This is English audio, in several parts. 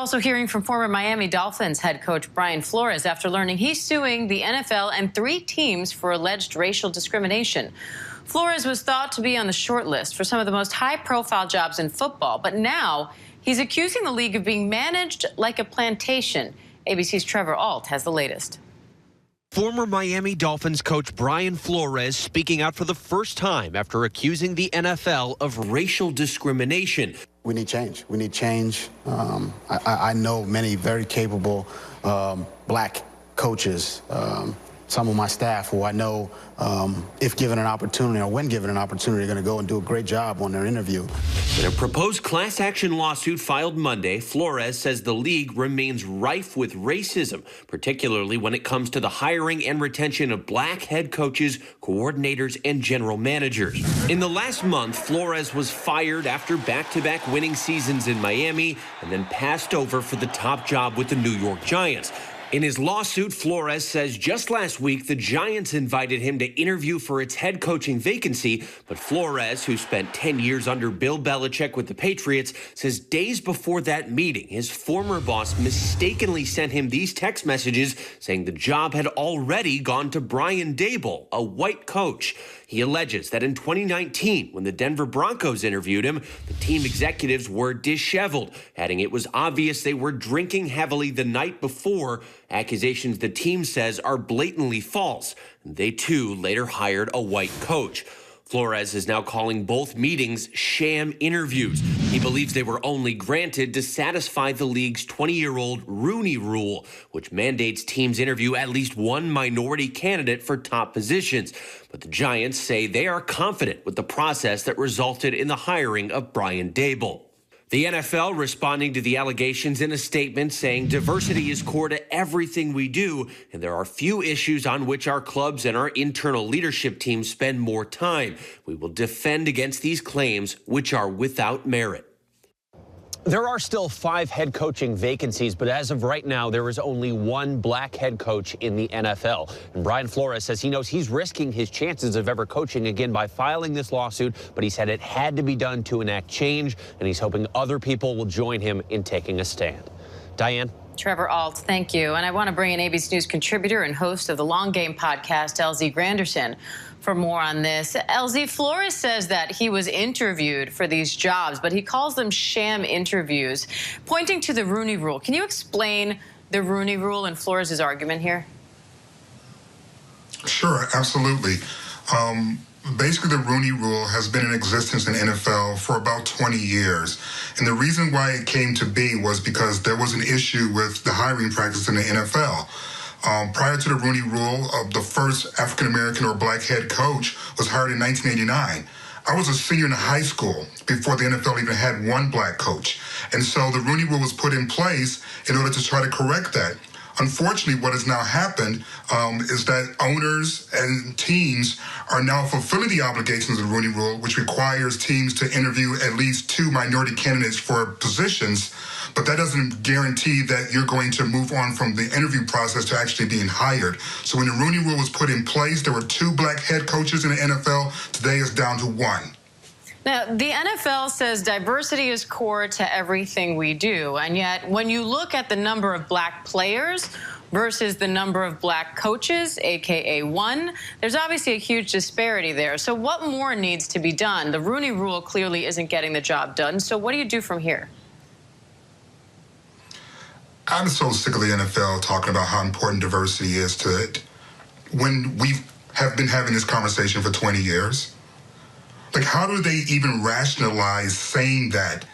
also hearing from former Miami Dolphins head coach Brian Flores after learning he's suing the NFL and 3 teams for alleged racial discrimination. Flores was thought to be on the short list for some of the most high-profile jobs in football, but now he's accusing the league of being managed like a plantation. ABC's Trevor Ault has the latest. Former Miami Dolphins coach Brian Flores speaking out for the first time after accusing the NFL of racial discrimination. We need change. We need change. I know many very capable black coaches, some of my staff who I know, if given an opportunity or when given an opportunity, are going to go and do a great job on their interview. In a proposed class action lawsuit filed Monday, Flores says the league remains rife with racism, particularly when it comes to the hiring and retention of black head coaches, coordinators, and general managers. In the last month, Flores was fired after back-to-back winning seasons in Miami and then passed over for the top job with the New York Giants. In his lawsuit, Flores says just last week the Giants invited him to interview for its head coaching vacancy, but Flores, who spent 10 years under Bill Belichick with the Patriots, says days before that meeting, his former boss mistakenly sent him these text messages saying the job had already gone to Brian Daboll, a white coach. He alleges that in 2019, when the Denver Broncos interviewed him, the team executives were disheveled, adding it was obvious they were drinking heavily the night before, accusations the team says are blatantly false. They, too, later hired a white coach. Flores is now calling both meetings sham interviews. He believes they were only granted to satisfy the league's 20-year-old Rooney Rule, which mandates teams interview at least one minority candidate for top positions. But the Giants say they are confident with the process that resulted in the hiring of Brian Daboll. The NFL responding to the allegations in a statement saying diversity is core to everything we do, and there are few issues on which our clubs and our internal leadership team spend more time. We will defend against these claims, which are without merit. There are still 5 head coaching vacancies, but as of right now, there is only 1 black head coach in the NFL. And Brian Flores says he knows he's risking his chances of ever coaching again by filing this lawsuit, but he said it had to be done to enact change, and he's hoping other people will join him in taking a stand. Diane? Trevor Ault, thank you. And I want to bring in ABC News contributor and host of the Long Game podcast, LZ Granderson, for more on this. LZ, Flores says that he was interviewed for these jobs, but he calls them sham interviews, pointing to the Rooney Rule. Can you explain the Rooney Rule and Flores' argument here? Sure, absolutely. Basically, the Rooney Rule has been in existence in the NFL for about 20 years. And the reason why it came to be was because there was an issue with the hiring practice in the NFL. Prior to the Rooney Rule, the first African-American or black head coach was hired in 1989. I was a senior in high school before the NFL even had 1 black coach. And so the Rooney Rule was put in place in order to try to correct that. Unfortunately, what has now happened is that owners and teams are now fulfilling the obligations of the Rooney Rule, which requires teams to interview at least 2 minority candidates for positions. But that doesn't guarantee that you're going to move on from the interview process to actually being hired. So when the Rooney Rule was put in place, there were 2 black head coaches in the NFL. Today it's down to 1. Now, the NFL says diversity is core to everything we do, and yet when you look at the number of black players versus the number of black coaches, aka 1, there's obviously a huge disparity there. So what more needs to be done? The Rooney Rule clearly isn't getting the job done, so what do you do from here? I'm so sick of the NFL talking about how important diversity is to it when we have been having this conversation for 20 years. Like, how do they even rationalize saying that,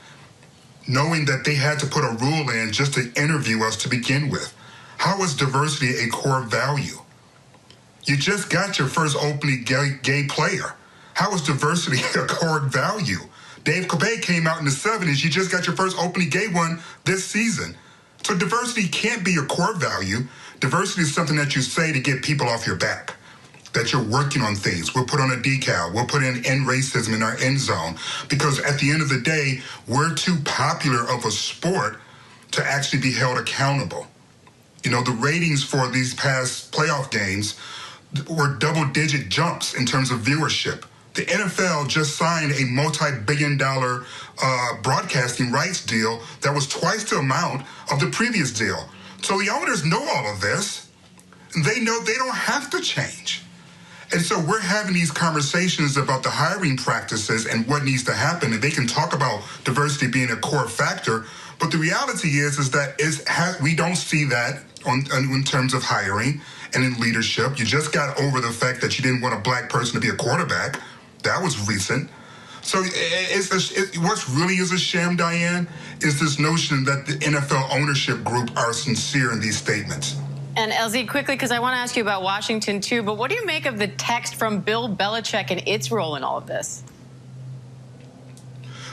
knowing that they had to put a rule in just to interview us to begin with? How is diversity a core value? You just got your first openly gay player. How is diversity a core value? Dave Capay came out in the 70s. You just got your first openly gay one this season. So diversity can't be a core value. Diversity is something that you say to get people off your back, that you're working on things. We'll put on a decal. We'll put in end racism in our end zone. Because at the end of the day, we're too popular of a sport to actually be held accountable. You know, the ratings for these past playoff games were double-digit jumps in terms of viewership. The NFL just signed a multi-billion-dollar broadcasting rights deal that was twice the amount of the previous deal. So the owners know all of this. They know they don't have to change. And so we're having these conversations about the hiring practices and what needs to happen. And they can talk about diversity being a core factor. But the reality is that we don't see that in terms of hiring and in leadership. You just got over the fact that you didn't want a black person to be a quarterback. That was recent. So what's really is a sham, Diane, is this notion that the NFL ownership group are sincere in these statements. And LZ, quickly, because I want to ask you about Washington, too, but what do you make of the text from Bill Belichick and its role in all of this?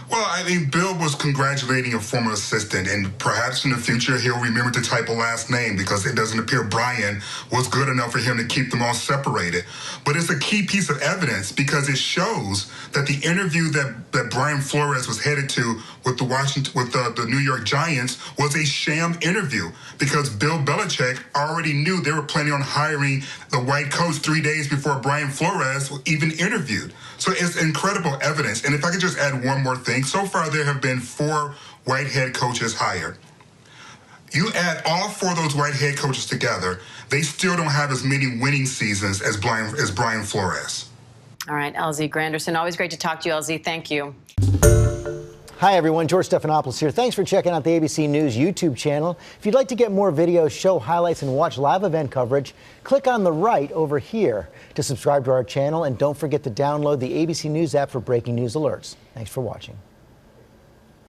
Well, I mean, Bill was congratulating a former assistant, and perhaps in the future he'll remember to type a last name because it doesn't appear Brian was good enough for him to keep them all separated. But it's a key piece of evidence because it shows that the interview that Brian Flores was headed to with the New York Giants was a sham interview because Bill Belichick already knew they were planning on hiring the white coach 3 days before Brian Flores was even interviewed. So it's incredible evidence. And if I could just add one more thing, so far there have been 4 white head coaches hired. You add all 4 of those white head coaches together, they still don't have as many winning seasons as Brian Flores. All right, LZ Granderson, always great to talk to you, LZ. Thank you. Hi, everyone. George Stephanopoulos here. Thanks for checking out the ABC News YouTube channel. If you'd like to get more videos, show highlights, and watch live event coverage, click on the right over here to subscribe to our channel. And don't forget to download the ABC News app for breaking news alerts. Thanks for watching.